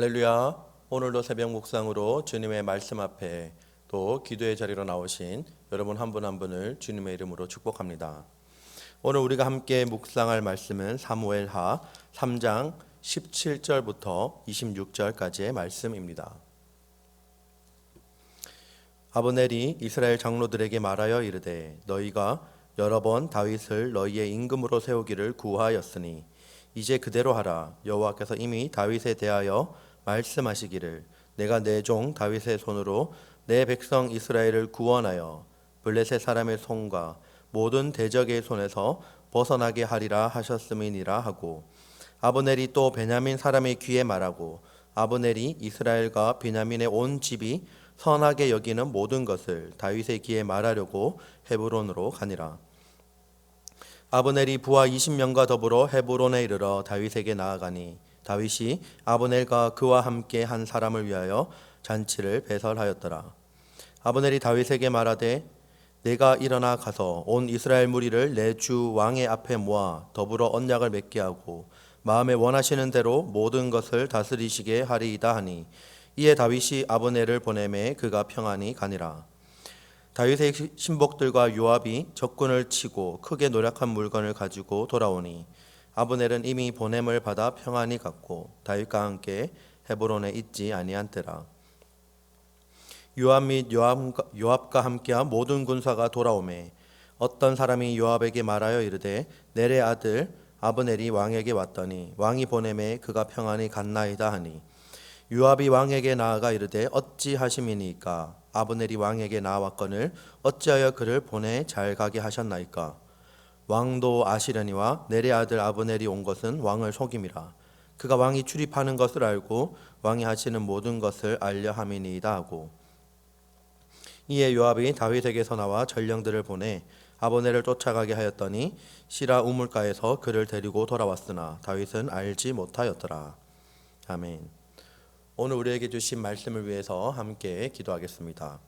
할렐루야. 오늘도 새벽 묵상으로 주님의 말씀 앞에 또 기도의 자리로 나오신 여러분 한 분 한 분을 주님의 이름으로 축복합니다. 오늘 우리가 함께 묵상할 말씀은 사무엘하 3장 17절부터 26절까지의 말씀입니다. 아브넬이 이스라엘 장로들에게 말하여 이르되 너희가 여러 번 다윗을 너희의 임금으로 세우기를 구하였으니 이제 그대로 하라. 여호와께서 이미 다윗에 대하여 말씀하시기를 내가 내 종 다윗의 손으로 내 백성 이스라엘을 구원하여 블레셋 사람의 손과 모든 대적의 손에서 벗어나게 하리라 하셨음이니라 하고 아브넬이 또 베냐민 사람의 귀에 말하고 아브넬이 이스라엘과 베냐민의 온 집이 선하게 여기는 모든 것을 다윗의 귀에 말하려고 헤브론으로 가니라. 아브넬이 부하 20명과 더불어 헤브론에 이르러 다윗에게 나아가니 다윗이 아브넬과 그와 함께 한 사람을 위하여 잔치를 배설하였더라. 아브넬이 다윗에게 말하되 내가 일어나 가서 온 이스라엘 무리를 내 주 왕의 앞에 모아 더불어 언약을 맺게 하고 마음에 원하시는 대로 모든 것을 다스리시게 하리이다 하니 이에 다윗이 아브넬을 보내매 그가 평안히 가니라. 다윗의 신복들과 요압이 적군을 치고 크게 노력한 물건을 가지고 돌아오니 아브넬은 이미 보냄을 받아 평안히 갔고 다윗과 함께 헤브론에 있지 아니한 때라. 요압 및 요압과 함께한 모든 군사가 돌아오매 어떤 사람이 요압에게 말하여 이르되 넬의 아들 아브넬이 왕에게 왔더니 왕이 보내매 그가 평안히 갔나이다 하니 요압이 왕에게 나아가 이르되 어찌하심이니까 아브넬이 왕에게 나아왔거늘 어찌하여 그를 보내 잘 가게 하셨나이까. 왕도 아시려니와 넬의 아들 아브넬이 온 것은 왕을 속임이라. 그가 왕이 출입하는 것을 알고 왕이 하시는 모든 것을 알려 함이니이다 하고 이에 요압이 다윗에게서 나와 전령들을 보내 아브넬을 쫓아가게 하였더니 시라 우물가에서 그를 데리고 돌아왔으나 다윗은 알지 못하였더라. 아멘. 오늘 우리에게 주신 말씀을 위해서 함께 기도하겠습니다.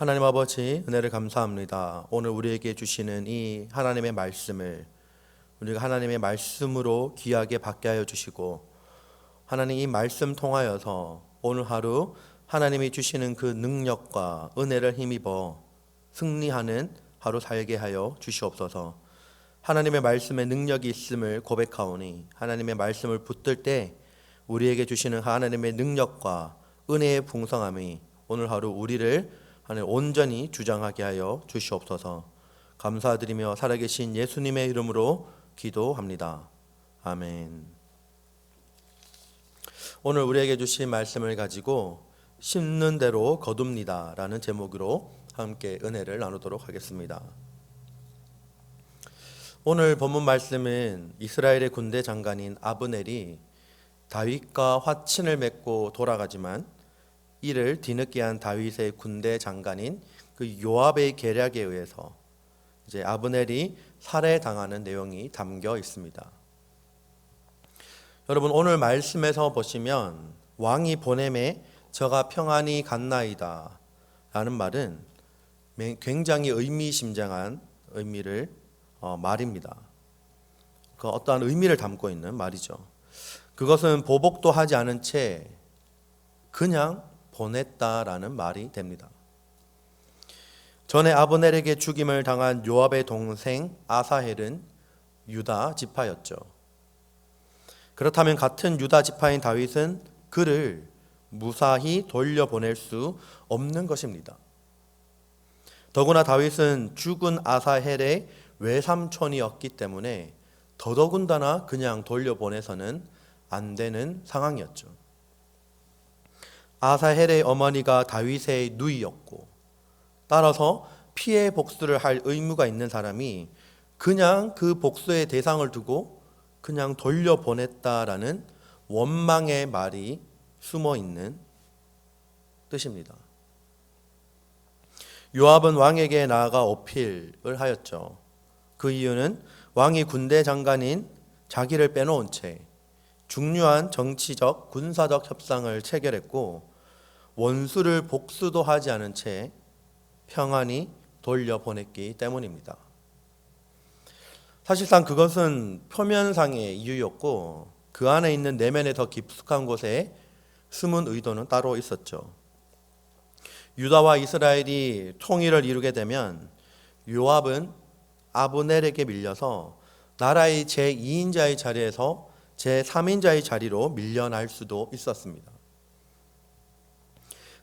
하나님 아버지 은혜를 감사합니다. 오늘 우리에게 주시는 이 하나님의 말씀을 우리가 하나님의 말씀으로 귀하게 받게 하여 주시고 하나님 이 말씀 통하여서 오늘 하루 하나님이 주시는 그 능력과 은혜를 힘입어 승리하는 하루 살게 하여 주시옵소서. 하나님의 말씀에 능력이 있음을 고백하오니 하나님의 말씀을 붙들 때 우리에게 주시는 하나님의 능력과 은혜의 풍성함이 오늘 하루 우리를 온전히 주장하게 하여 주시옵소서. 감사드리며 살아계신 예수님의 이름으로 기도합니다. 아멘. 오늘 우리에게 주신 말씀을 가지고 심는 대로 거둡니다 라는 제목으로 함께 은혜를 나누도록 하겠습니다. 오늘 본문 말씀은 이스라엘의 군대 장관인 아브넬이 다윗과 화친을 맺고 돌아가지만 이를 뒤늦게 한 다윗의 군대 장관인 그 요압의 계략에 의해서 이제 아브넬이 살해당하는 내용이 담겨 있습니다. 여러분 오늘 말씀에서 보시면 왕이 보냄에 저가 평안히 갔나이다 라는 말은 굉장히 의미심장한 의미를 말입니다. 그 어떠한 의미를 담고 있는 말이죠. 그것은 보복도 하지 않은 채 그냥 보냈다라는 말이 됩니다. 전에 아브넬에게 죽임을 당한 요압의 동생 아사헬은 유다 지파였죠. 그렇다면 같은 유다 지파인 다윗은 그를 무사히 돌려보낼 수 없는 것입니다. 더구나 다윗은 죽은 아사헬의 외삼촌이었기 때문에 더더군다나 그냥 돌려보내서는 안 되는 상황이었죠. 아사헬의 어머니가 다윗의 누이였고 따라서 피해 복수를 할 의무가 있는 사람이 그냥 그 복수의 대상을 두고 그냥 돌려보냈다라는 원망의 말이 숨어 있는 뜻입니다. 요압은 왕에게 나아가 어필을 하였죠. 그 이유는 왕이 군대 장관인 자기를 빼놓은 채 중요한 정치적, 군사적 협상을 체결했고 원수를 복수도 하지 않은 채 평안히 돌려보냈기 때문입니다. 사실상 그것은 표면상의 이유였고 그 안에 있는 내면의 더 깊숙한 곳에 숨은 의도는 따로 있었죠. 유다와 이스라엘이 통일을 이루게 되면 요압은 아브넬에게 밀려서 나라의 제2인자의 자리에서 제3인자의 자리로 밀려날 수도 있었습니다.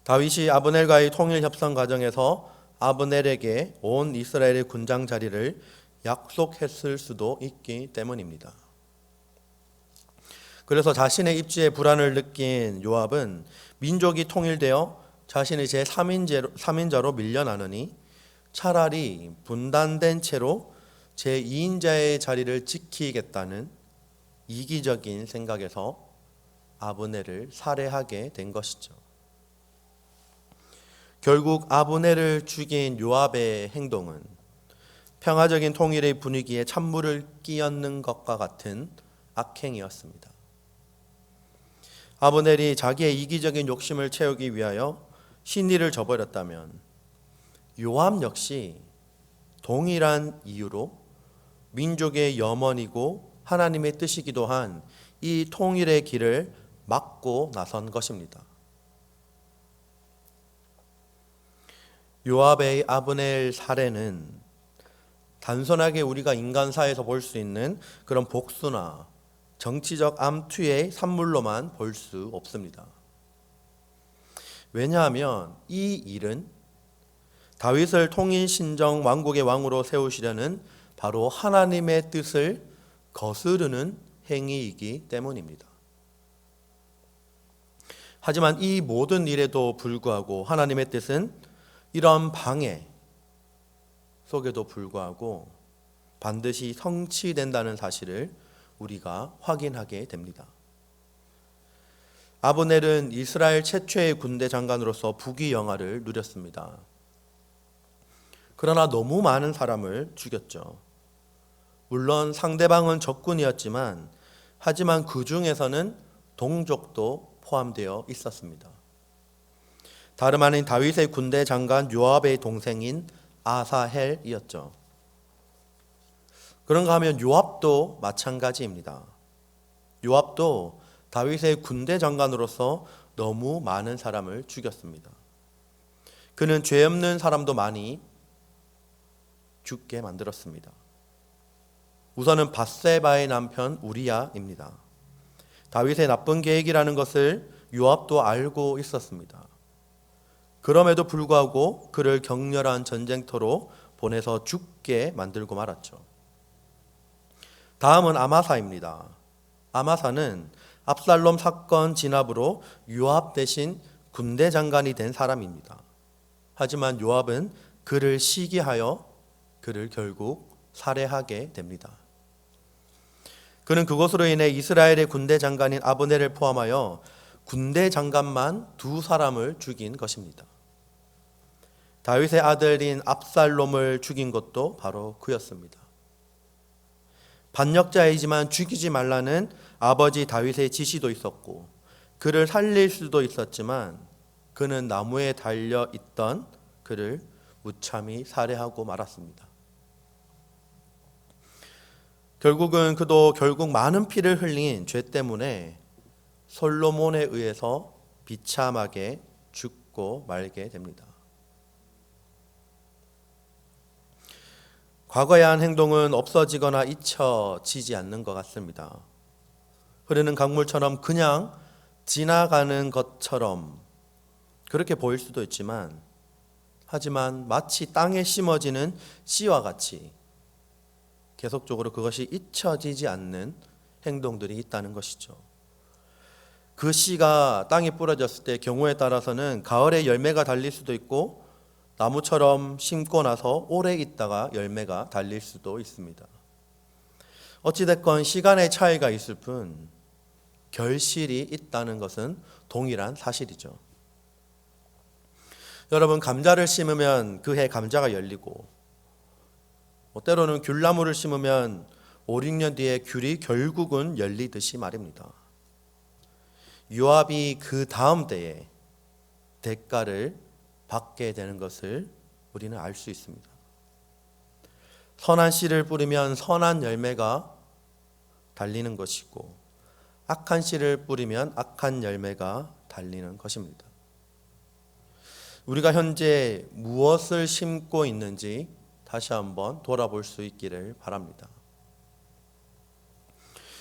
다윗이 아브넬과의 통일 협상 과정에서 아브넬에게 온 이스라엘의 군장 자리를 약속했을 수도 있기 때문입니다. 그래서 자신의 입지에 불안을 느낀 요압은 민족이 통일되어 자신의 제3인자로 밀려나느니 차라리 분단된 채로 제2인자의 자리를 지키겠다는 이기적인 생각에서 아브넬을 살해하게 된 것이죠. 결국 아브넬을 죽인 요압의 행동은 평화적인 통일의 분위기에 찬물을 끼얹는 것과 같은 악행이었습니다. 아브넬이 자기의 이기적인 욕심을 채우기 위하여 신의를 저버렸다면 요압 역시 동일한 이유로 민족의 염원이고 하나님의 뜻이기도 한 이 통일의 길을 막고 나선 것입니다. 요압의 아브넬 살해는 단순하게 우리가 인간사에서 볼 수 있는 그런 복수나 정치적 암투의 산물로만 볼 수 없습니다. 왜냐하면 이 일은 다윗을 통일신정 왕국의 왕으로 세우시려는 바로 하나님의 뜻을 거스르는 행위이기 때문입니다. 하지만 이 모든 일에도 불구하고 하나님의 뜻은 이런 방해 속에도 불구하고 반드시 성취된다는 사실을 우리가 확인하게 됩니다. 아브넬은 이스라엘 최초의 군대 장관으로서 부귀영화를 누렸습니다. 그러나 너무 많은 사람을 죽였죠. 물론 상대방은 적군이었지만 하지만 그 중에서는 동족도 포함되어 있었습니다. 다름 아닌 다윗의 군대 장관 요압의 동생인 아사헬이었죠. 그런가 하면 요압도 마찬가지입니다. 요압도 다윗의 군대 장관으로서 너무 많은 사람을 죽였습니다. 그는 죄 없는 사람도 많이 죽게 만들었습니다. 우선은 밧세바의 남편 우리야입니다. 다윗의 나쁜 계획이라는 것을 요압도 알고 있었습니다. 그럼에도 불구하고 그를 격렬한 전쟁터로 보내서 죽게 만들고 말았죠. 다음은 아마사입니다. 아마사는 압살롬 사건 진압으로 요압 대신 군대 장관이 된 사람입니다. 하지만 요압은 그를 시기하여 그를 결국 살해하게 됩니다. 그는 그것으로 인해 이스라엘의 군대 장관인 아브넬을 포함하여 군대 장관만 2사람을 죽인 것입니다. 다윗의 아들인 압살롬을 죽인 것도 바로 그였습니다. 반역자이지만 죽이지 말라는 아버지 다윗의 지시도 있었고 그를 살릴 수도 있었지만 그는 나무에 달려 있던 그를 무참히 살해하고 말았습니다. 결국은 그도 많은 피를 흘린 죄 때문에 솔로몬에 의해서 비참하게 죽고 말게 됩니다. 과거에 한 행동은 없어지거나 잊혀지지 않는 것 같습니다. 흐르는 강물처럼 그냥 지나가는 것처럼 그렇게 보일 수도 있지만 하지만 마치 땅에 심어지는 씨와 같이 계속적으로 그것이 잊혀지지 않는 행동들이 있다는 것이죠. 그 씨가 땅에 뿌려졌을 때 경우에 따라서는 가을에 열매가 달릴 수도 있고 나무처럼 심고 나서 오래 있다가 열매가 달릴 수도 있습니다. 어찌됐건 시간의 차이가 있을 뿐 결실이 있다는 것은 동일한 사실이죠. 여러분, 감자를 심으면 그 해 감자가 열리고 때로는 귤나무를 심으면 5, 6년 뒤에 귤이 결국은 열리듯이 말입니다. 요압이 그 다음 때에 대가를 받게 되는 것을 우리는 알 수 있습니다. 선한 씨를 뿌리면 선한 열매가 달리는 것이고 악한 씨를 뿌리면 악한 열매가 달리는 것입니다. 우리가 현재 무엇을 심고 있는지 다시 한번 돌아볼 수 있기를 바랍니다.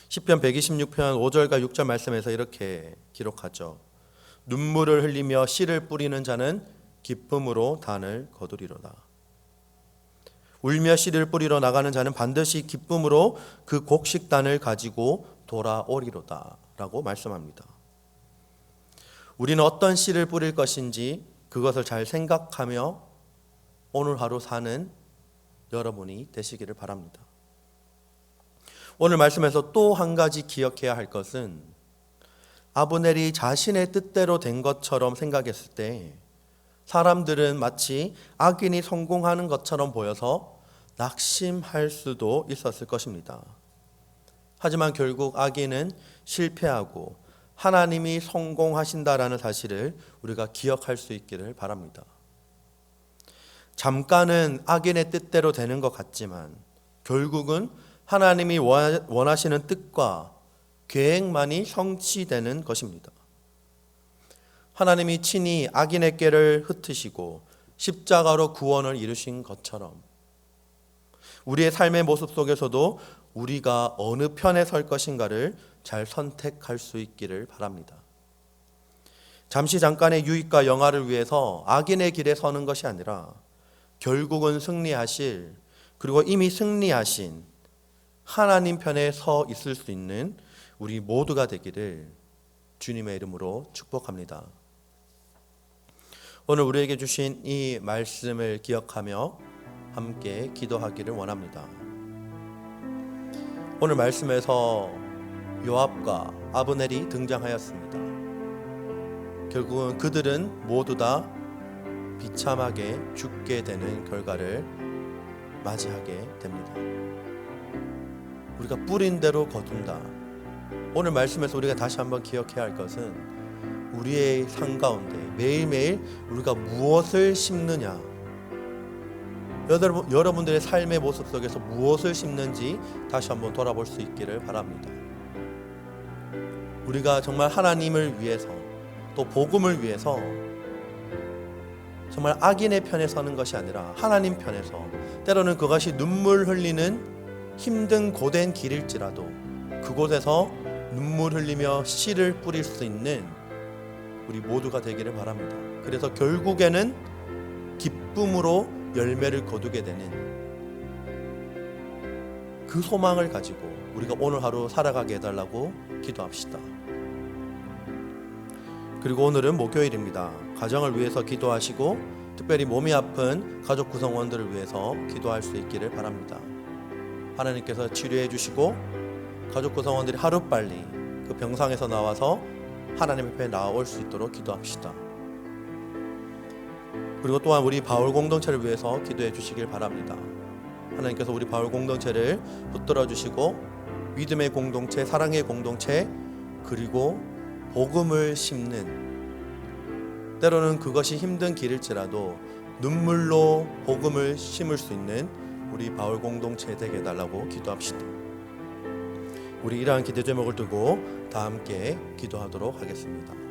시편 126편 5절과 6절 말씀에서 이렇게 기록하죠. 눈물을 흘리며 씨를 뿌리는 자는 기쁨으로 단을 거두리로다. 울며 씨를 뿌리러 나가는 자는 반드시 기쁨으로 그 곡식단을 가지고 돌아오리로다 라고 말씀합니다. 우리는 어떤 씨를 뿌릴 것인지 그것을 잘 생각하며 오늘 하루 사는 여러분이 되시기를 바랍니다. 오늘 말씀에서 또 한 가지 기억해야 할 것은 아브넬이 자신의 뜻대로 된 것처럼 생각했을 때 사람들은 마치 악인이 성공하는 것처럼 보여서 낙심할 수도 있었을 것입니다. 하지만 결국 악인은 실패하고 하나님이 성공하신다라는 사실을 우리가 기억할 수 있기를 바랍니다. 잠깐은 악인의 뜻대로 되는 것 같지만 결국은 하나님이 원하시는 뜻과 계획만이 성취되는 것입니다. 하나님이 친히 악인의 꾀를 흩으시고 십자가로 구원을 이루신 것처럼 우리의 삶의 모습 속에서도 우리가 어느 편에 설 것인가를 잘 선택할 수 있기를 바랍니다. 잠깐의 유익과 영화를 위해서 악인의 길에 서는 것이 아니라 결국은 승리하실, 그리고 이미 승리하신 하나님 편에 서 있을 수 있는 우리 모두가 되기를 주님의 이름으로 축복합니다. 오늘 우리에게 주신 이 말씀을 기억하며 함께 기도하기를 원합니다. 오늘 말씀에서 요압과 아브넬이 등장하였습니다. 결국은 그들은 모두 다 비참하게 죽게 되는 결과를 맞이하게 됩니다. 우리가 뿌린 대로 거둔다. 오늘 말씀에서 우리가 다시 한번 기억해야 할 것은 우리의 삶 가운데 매일매일 우리가 무엇을 심느냐, 여러분들의 삶의 모습 속에서 무엇을 심는지 다시 한번 돌아볼 수 있기를 바랍니다. 우리가 정말 하나님을 위해서 또 복음을 위해서 정말 악인의 편에 서는 것이 아니라 하나님 편에서, 때로는 그것이 눈물 흘리는 힘든 고된 길일지라도 그곳에서 눈물 흘리며 씨를 뿌릴 수 있는 우리 모두가 되기를 바랍니다. 그래서 결국에는 기쁨으로 열매를 거두게 되는 그 소망을 가지고 우리가 오늘 하루 살아가게 해달라고 기도합시다. 그리고 오늘은 목요일입니다. 가정을 위해서 기도하시고 특별히 몸이 아픈 가족 구성원들을 위해서 기도할 수 있기를 바랍니다. 하나님께서 치료해 주시고 가족 구성원들이 하루빨리 그 병상에서 나와서 하나님 앞에 나올 수 있도록 기도합시다. 그리고 또한 우리 바울 공동체를 위해서 기도해 주시길 바랍니다. 하나님께서 우리 바울 공동체를 붙들어 주시고 믿음의 공동체, 사랑의 공동체, 그리고 복음을 심는, 때로는 그것이 힘든 길일지라도 눈물로 복음을 심을 수 있는 우리 바울 공동체 되게 해달라고 기도합시다. 우리 이러한 기도 제목을 두고 다 함께 기도하도록 하겠습니다.